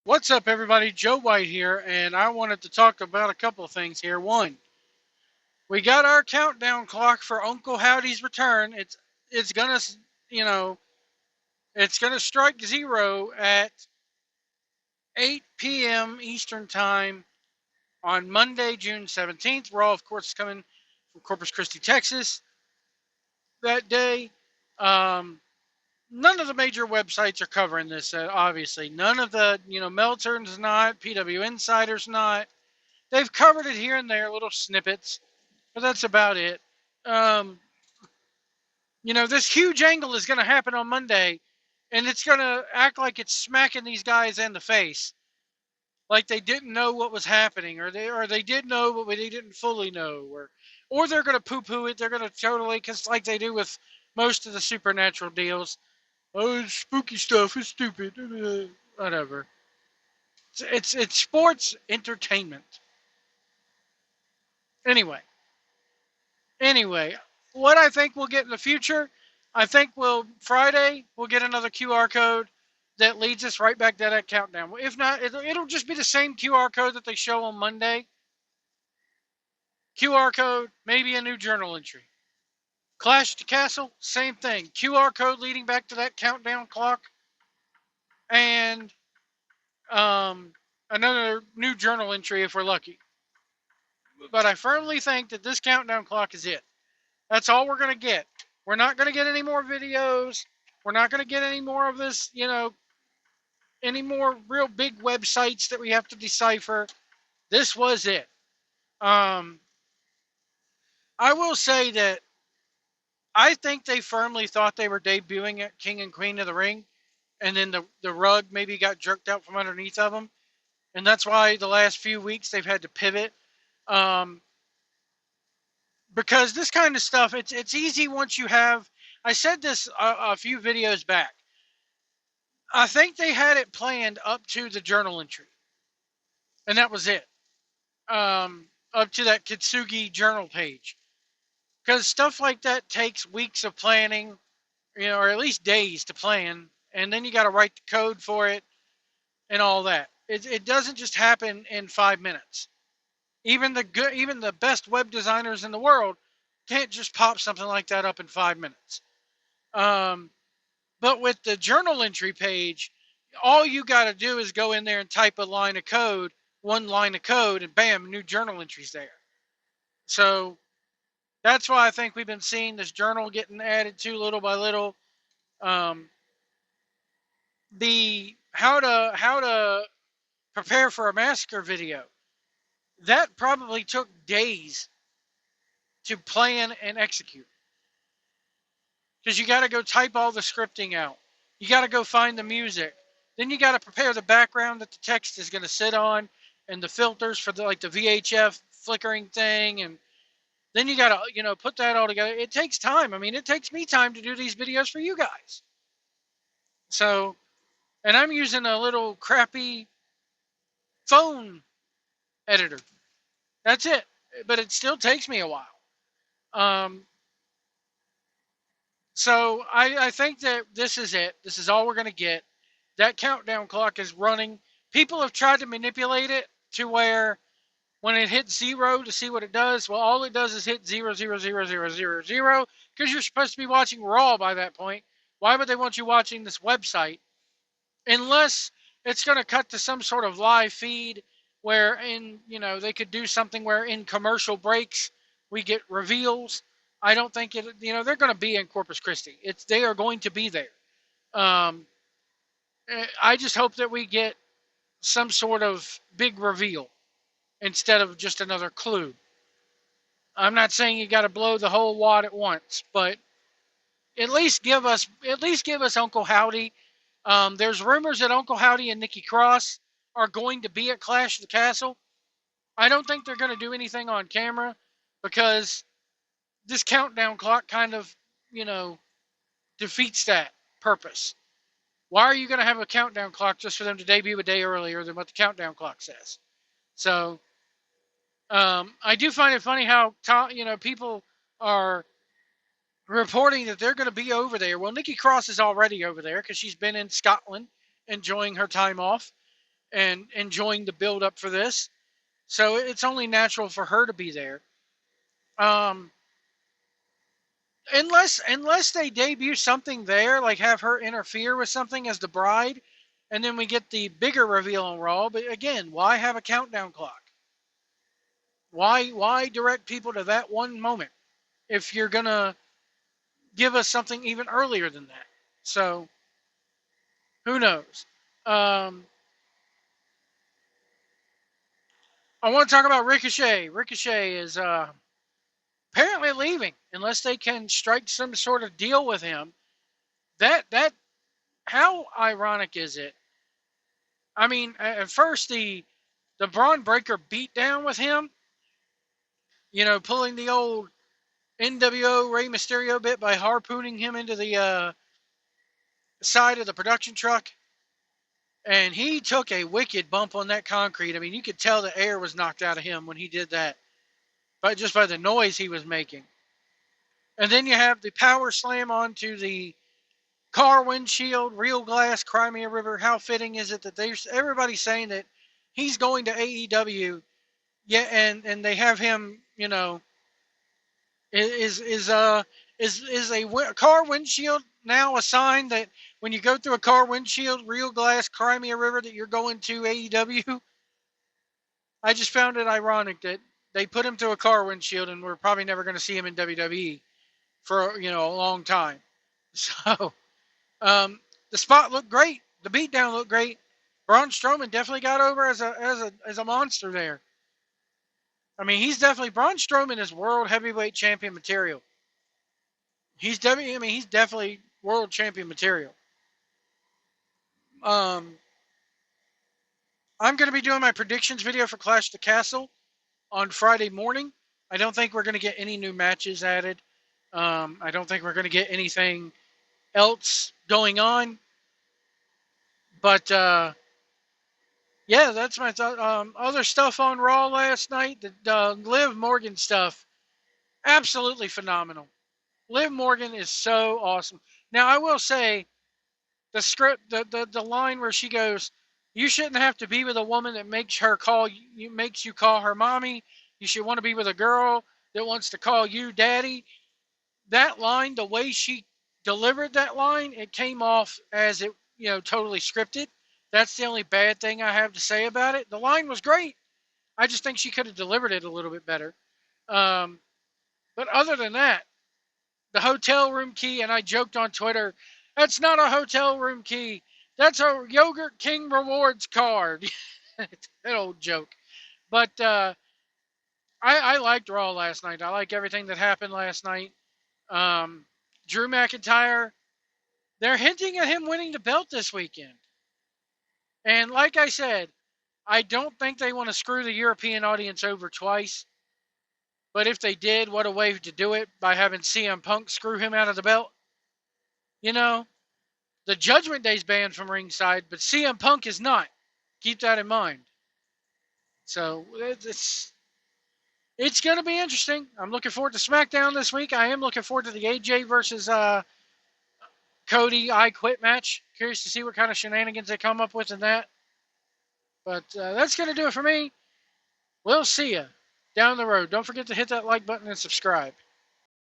What's up, everybody? Joe White here, and I wanted to talk about a couple of things here. One, we got our countdown clock for Uncle Howdy's return. It's gonna, you know, it's gonna strike zero at 8 p.m. Eastern Time on Monday, June 17th. We're all, of course, coming from Corpus Christi, Texas that day. Um, None of the major websites are covering this. Obviously, none of the Meltern's not, PW Insider's not. They've covered it here and there, little snippets, but that's about it. Um, this huge angle is going to happen on Monday, and it's going to act like it's smacking these guys in the face, like they didn't know what was happening, or they did know but they didn't fully know, or they're going to poo-poo it. They're going to totally, because like they do with most of the supernatural deals. Oh, it's spooky stuff. It's stupid. Whatever. It's sports entertainment. Anyway, Anyway, what I think we'll get in the future, I think Friday we'll get another QR code that leads us right back to that countdown. If not, it'll just be the same QR code that they show on Monday. QR code, maybe a new journal entry. Clash at the Castle, same thing. QR code leading back to that countdown clock, and another new journal entry if we're lucky. But I firmly think that this countdown clock is it. That's all we're going to get. We're not going to get any more videos. We're not going to get any more of this, any more real big websites that we have to decipher. This was it. Um, I will say that I think they firmly thought they were debuting at King and Queen of the Ring, and then the rug maybe got jerked out from underneath of them. And that's why the last few weeks they've had to pivot. Um, because this kind of stuff, it's easy once you have. I said this a few videos back. I think they had it planned up to the journal entry, and that was it. Up to that Kitsugi journal page, because stuff like that takes weeks of planning, or at least days to plan, and then you got to write the code for it and all that. It doesn't just happen in 5 minutes. Even the best web designers in the world can't just pop something like that up in 5 minutes. Um, but with the journal entry page, all you got to do is go in there and type one line of code, and bam, new journal entries there. So that's why I think we've been seeing this journal getting added to little by little. Um, the how to prepare for a massacre video, that probably took days to plan and execute, because you got to go type all the scripting out. You got to go find the music. Then you got to prepare the background that the text is going to sit on, and the filters for the VHF flickering thing, and then you got to put that all together. It takes time. I mean, it takes me time to do these videos for you guys. So, and I'm using a little crappy phone editor. That's it. But it still takes me a while. Um, so I think that this is it. This is all we're going to get. That countdown clock is running. People have tried to manipulate it to where when it hits zero to see what it does, well, all it does is hit 0, 0, 0, 0, 0, 0, because you're supposed to be watching Raw by that point. Why would they want you watching this website? Unless it's going to cut to some sort of live feed where they could do something where in commercial breaks we get reveals. I don't think they're going to be in Corpus Christi. They are going to be there. Um, I just hope that we get some sort of big reveal instead of just another clue. I'm not saying you got to blow the whole wad at once, but at least give us Uncle Howdy. There's rumors that Uncle Howdy and Nikki Cross are going to be at Clash of the Castle. I don't think they're going to do anything on camera, because this countdown clock kind of, defeats that purpose. Why are you going to have a countdown clock just for them to debut a day earlier than what the countdown clock says? So, I do find it funny how people are reporting that they're going to be over there. Well, Nikki Cross is already over there because she's been in Scotland enjoying her time off. and enjoying the build up for this. So it's only natural for her to be there. Um, unless they debut something there, like have her interfere with something as the bride, and then we get the bigger reveal on Raw. But again, why have a countdown clock? Why direct people to that one moment if you're gonna give us something even earlier than that? So who knows? Um, I want to talk about Ricochet. Ricochet is apparently leaving unless they can strike some sort of deal with him. That how ironic is it? I mean, at first the Braun Breaker beat down with him, pulling the old NWO Rey Mysterio bit by harpooning him into the side of the production truck. And he took a wicked bump on that concrete. I mean, you could tell the air was knocked out of him when he did that, but just by the noise he was making. And then you have the power slam onto the car windshield, real glass, Crimea River. How fitting is it that everybody's saying that he's going to AEW? Yeah, and they have him, is a car windshield now a sign that when you go through a car windshield, real glass, Crimea River, that you're going to AEW? I just found it ironic that they put him through a car windshield, and we're probably never going to see him in WWE for a long time. So the spot looked great. The beatdown looked great. Braun Strowman definitely got over as a monster there. I mean, Braun Strowman is world heavyweight champion material. He's definitely world champion material. I'm going to be doing my predictions video for Clash of the Castle on Friday morning. I don't think we're going to get any new matches added. I don't think we're going to get anything else going on. But yeah, that's my thought. Other stuff on Raw last night, the Liv Morgan stuff, absolutely phenomenal. Liv Morgan is so awesome. Now, I will say, the script, the line where she goes, "You shouldn't have to be with a woman that makes you call her mommy. You should want to be with a girl that wants to call you daddy." That line, the way she delivered that line, it came off as it, totally scripted. That's the only bad thing I have to say about it. The line was great. I just think she could have delivered it a little bit better. But other than that, the hotel room key, and I joked on Twitter, that's not a hotel room key. That's a Yogurt King rewards card. That old joke. But I liked Raw last night. I like everything that happened last night. Drew McIntyre, they're hinting at him winning the belt this weekend. And like I said, I don't think they want to screw the European audience over twice. But if they did, what a way to do it, by having CM Punk screw him out of the belt. The Judgment Day's banned from ringside, but CM Punk is not. Keep that in mind. So it's going to be interesting. I'm looking forward to SmackDown this week. I am looking forward to the AJ versus Cody I Quit match. Curious to see what kind of shenanigans they come up with in that. But that's going to do it for me. We'll see you down the road. Don't forget to hit that like button and subscribe.